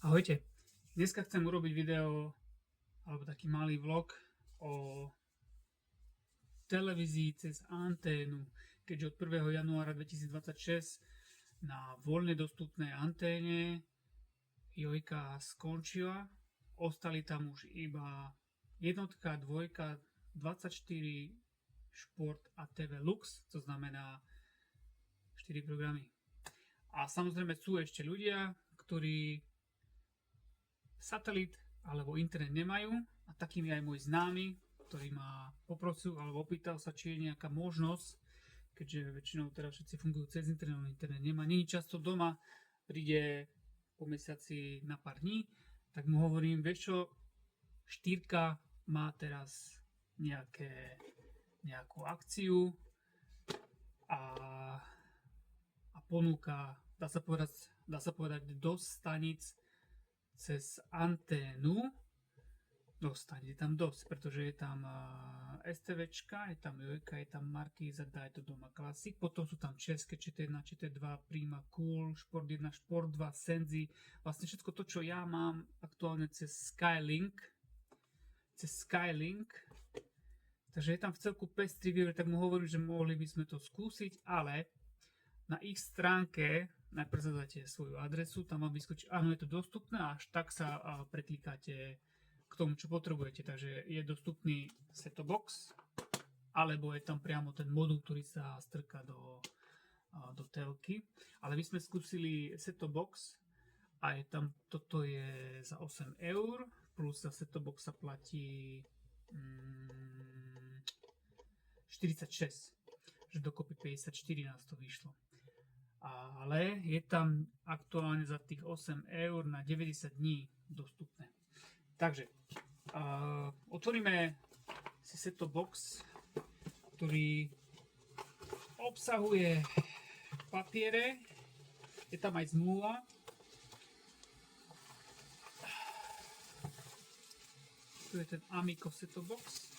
Ahojte, dneska chcem urobiť video alebo taký malý vlog o televízii cez anténu, keďže od 1. januára 2026 na voľne dostupnej anténe Jojka skončila. Ostali tam už iba jednotka, dvojka, 24, Šport a TV Lux, to znamená 4 programy. A samozrejme sú ešte ľudia, ktorí satelit alebo internet nemajú a takým je aj môj známy, ktorý ma poprosil alebo opýtal sa, či je nejaká možnosť, keďže väčšinou teda všetci fungujú cez internet nemá, nie je často doma, príde po mesiaci na pár dní, tak mu hovorím, vieš čo, štyrka má teraz nejakú akciu a ponúka, dá sa povedať dosť stanic cez anténu. Dostane tam dosť, pretože je tam STVčka, je tam Jojka, je tam Markíza, Daj to doma Classic, potom sú tam české ČT1, ČT2, Prima, Cool, Šport 1, Šport 2, Senzi, vlastne všetko to, čo ja mám aktuálne cez Skylink, takže je tam v celku pestrý výber, tak mu hovorím, že mohli by sme to skúsiť, ale na ich stránke najprv zadáte svoju adresu, tam vám vyskočí, áno, je to dostupné, až tak sa preklikáte k tomu, čo potrebujete. Takže je dostupný set-top box, alebo je tam priamo ten modul, ktorý sa strká do telky. Ale my sme skúsili set-top box a je tam, toto je za 8 eur, plus za set-top box sa platí 46, že dokopy 54 nás to vyšlo. Ale je tam aktuálne za tých 8 eur na 90 dní dostupné. Takže otvoríme si set-top box, ktorý obsahuje papiere, je tam aj zmluva. Tu je ten Amico set-top box,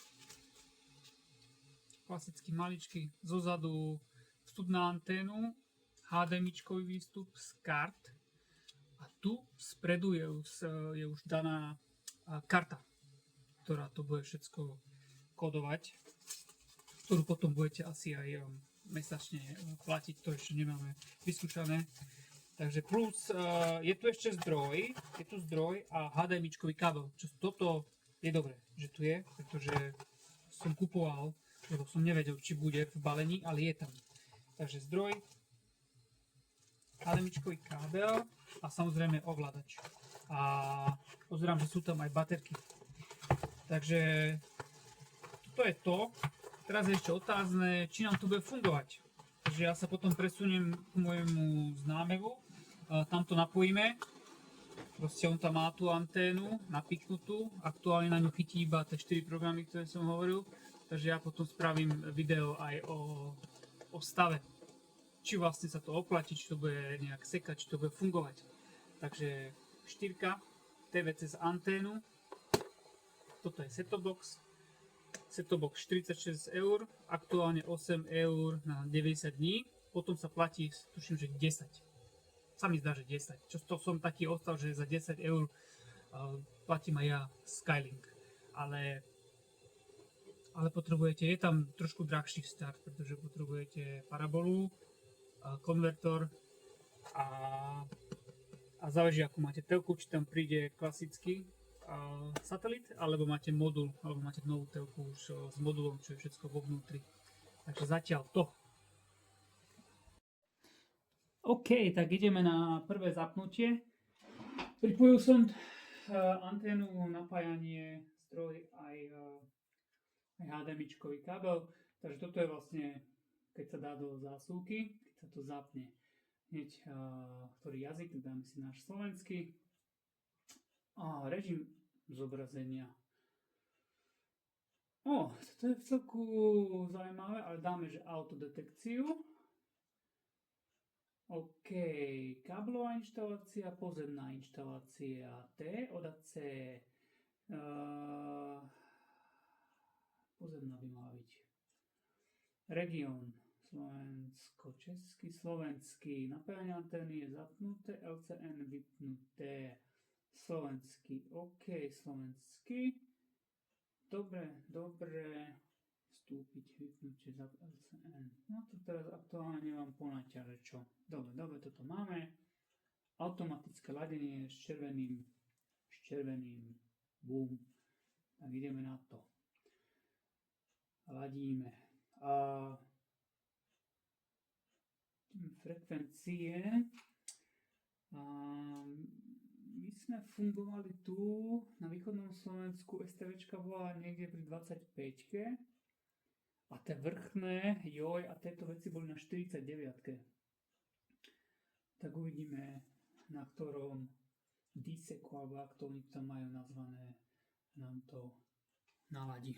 klasický maličký, zozadu vstup na anténu, HDMIčkový výstup z kart a tu spredu je už daná karta, ktorá to bude všetko kodovať, ktorú potom budete asi aj mesačne platiť, to ešte nemáme vyskúšané. Takže plus je tu ešte zdroj, a HDMIčkový kábel, čo toto je dobré, že tu je, pretože som kupoval, lebo som nevedel, či bude v balení, ale je tam. Takže zdroj, HDMIčkový kábel a samozrejme ovládač. A pozerám, že sú tam aj baterky. Takže toto je to. Teraz je ešte otázne, či nám to bude fungovať. Takže ja sa potom presuniem k môjmu známemu. Tam to napojíme. Proste on tam má tú anténu napiknutú. Aktuálne na ňu chytí iba tie 4 programy, ktoré som hovoril. Takže ja potom spravím video aj o stave. Či vlastne sa to oplatí, či to bude nejak sekať, či to bude fungovať. Takže 4, TV cez anténu, toto je set-top box, 46 eur, aktuálne 8 eur na 90 dní, potom sa platí, tuším, že 10. Sa mi zdá, že 10. Čo to som taký ostal, že za 10 eur platím aj ja Skylink. Ale potrebujete, je tam trošku drahší start, pretože potrebujete parabolu, konvertor a záleží, ako máte telku, či tam príde klasický satelit, alebo máte modul, alebo máte novú telku už s modulom, čo je všetko vo vnútri. Takže zatiaľ to. OK, tak ideme na prvé zapnutie. Pripojil som anténu, napájanie, stroj aj HDMIčkový kábel, takže toto je vlastne, keď sa dá do zásuvky, keď sa to zapne hneď, ktorý jazyk, dáme si náš slovenský. Režim zobrazenia. Toto je v celku zaujímavé, ale dáme, že autodetekciu. OK, káblová inštalácia, pozemná inštalácia T od AC. Pozemná by mala byť. Región Slovensko, český, slovenský. Napájanie antény je zapnuté, LCN vypnuté. Slovenský. OK, slovenský. Dobre. Vstúpiť, vypnutie za LCN. No to teraz aktuálne nemám poňatia, že čo. Dobre, toto máme. Automatické ladenie s červeným. Boom. Tak ideme na to. Ladíme. Frekvencie. My sme fungovali tu na východnom Slovensku, STVčka bola niekde pri 25. A tie vrchné, a tieto veci boli na 49. Tak uvidíme, na ktorom diseku, alebo ak to oni tam majú nazvané, nám to naladí.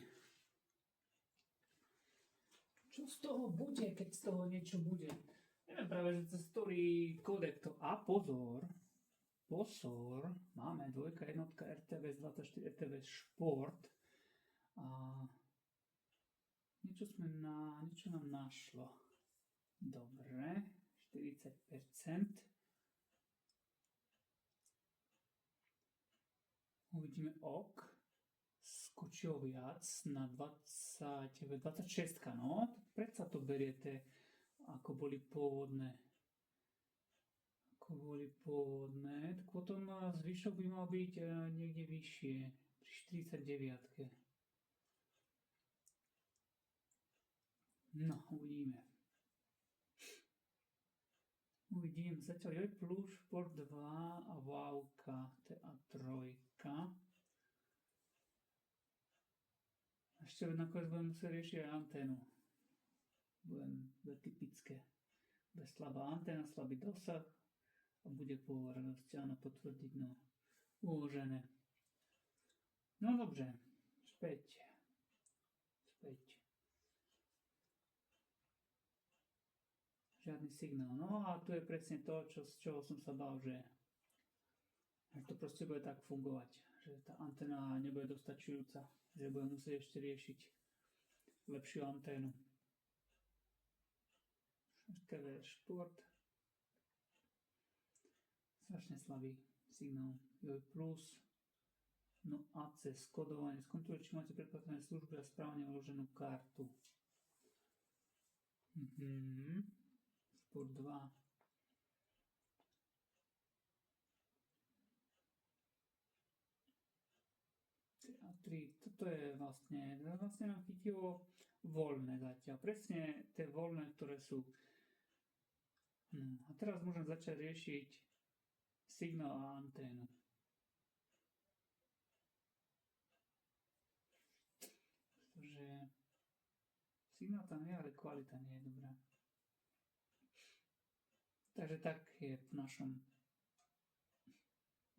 Čo z toho bude, keď z toho niečo bude? Neviem práve, že cez ktorý kodek to... A pozor, máme 2, 1, RTVS 24, RTVS Šport. A niečo nám našlo. Dobre, 40%. Uvidíme ok. Skočilo viac na 26, no. Predsa to beriete, ako boli pôvodné. Tak potom zvyšok by mal byť niekde vyššie, pri 49. No, uvidíme. Zatiaľ Joj plus, Šport 2 a Vávka, TA3. Ešte nakoniec budem musieť riešiť aj anténu. Bude typické. Bude slabá anténa, slabý dosah a bude po radosti, áno, potvrdiť, no, uložené. No dobre, späť. Žiadny signál. No a tu je presne to, z čoho som sa bál, že to proste bude tak fungovať, že tá anténa nebude dostačujúca, že budem musieť ešte riešiť lepšiu anténu. TV Šport. Strašne slabý signál. Joj plus. No a cez kodovanie. Skontrolujte, či máte predplatené služby a správne uloženú kartu. Sport 2. A 3. Toto je vlastne nám chytilo voľné zatiaľ. Presne tie voľné, ktoré sú. No, a teraz môžem začať riešiť signál a anténu. Pretože signál tam je, ale kvalita nie je dobrá. Takže tak je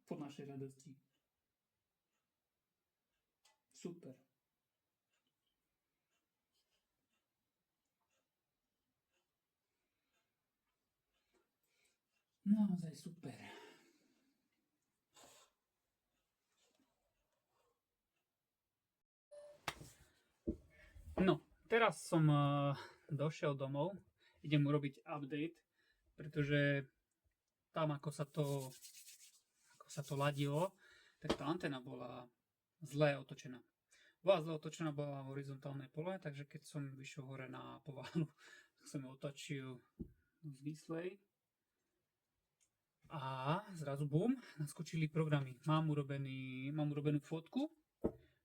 po našej radosti. Super. Naozaj super. No, teraz som došiel domov. Idem urobiť update, pretože tam, ako sa to ladilo, tak tá anténa bola zle otočená. Bola v horizontálnej pole, takže keď som vyšiel hore na povalu, tak som ju otočil zmyslej a zrazu bum, naskočili programy. Mám urobenú fotku,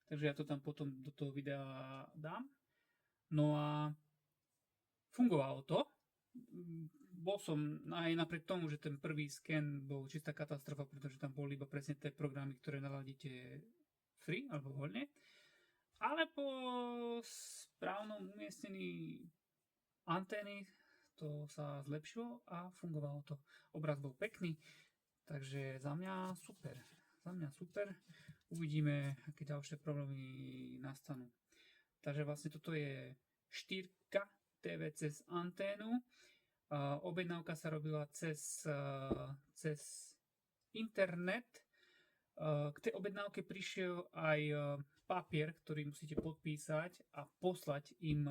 takže ja to tam potom do toho videa dám. No a fungovalo to. Bol som aj napriek tomu, že ten prvý sken bol čistá katastrofa, pretože tam boli iba presne tie programy, ktoré naladíte free alebo voľne. Ale po správnom umiestnení antény to sa zlepšilo a fungovalo to. Obraz bol pekný, takže za mňa super. Uvidíme, aké ďalšie problémy nastanú. Takže vlastne toto je 4 TV cez anténu. Objednávka sa robila cez internet. K tej objednávke prišiel aj papier, ktorý musíte podpísať a poslať im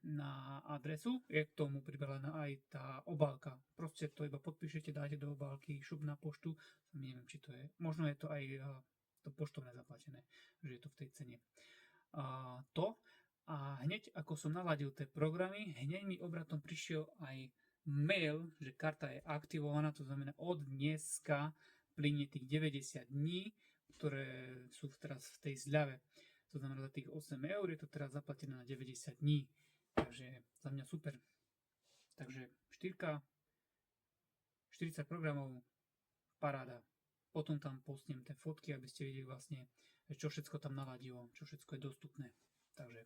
na adresu. Je k tomu pribalená aj tá obálka. Proste to iba podpíšete, dáte do obálky, šup na poštu. Neviem, či to je. Možno je to aj to poštovné zaplatené, že je to v tej cene. A hneď ako som naladil tie programy, hneď mi obratom prišiel aj mail, že karta je aktivovaná, to znamená od dneska plynie tých 90 dní, ktoré sú teraz v tej zľave. To znamená, za tých 8 eur je to teraz zaplatené na 90 dní. Takže za mňa super. Takže 40 programov, paráda. Potom tam postnem tie fotky, aby ste videli vlastne, čo všetko tam naladilo, čo všetko je dostupné. Takže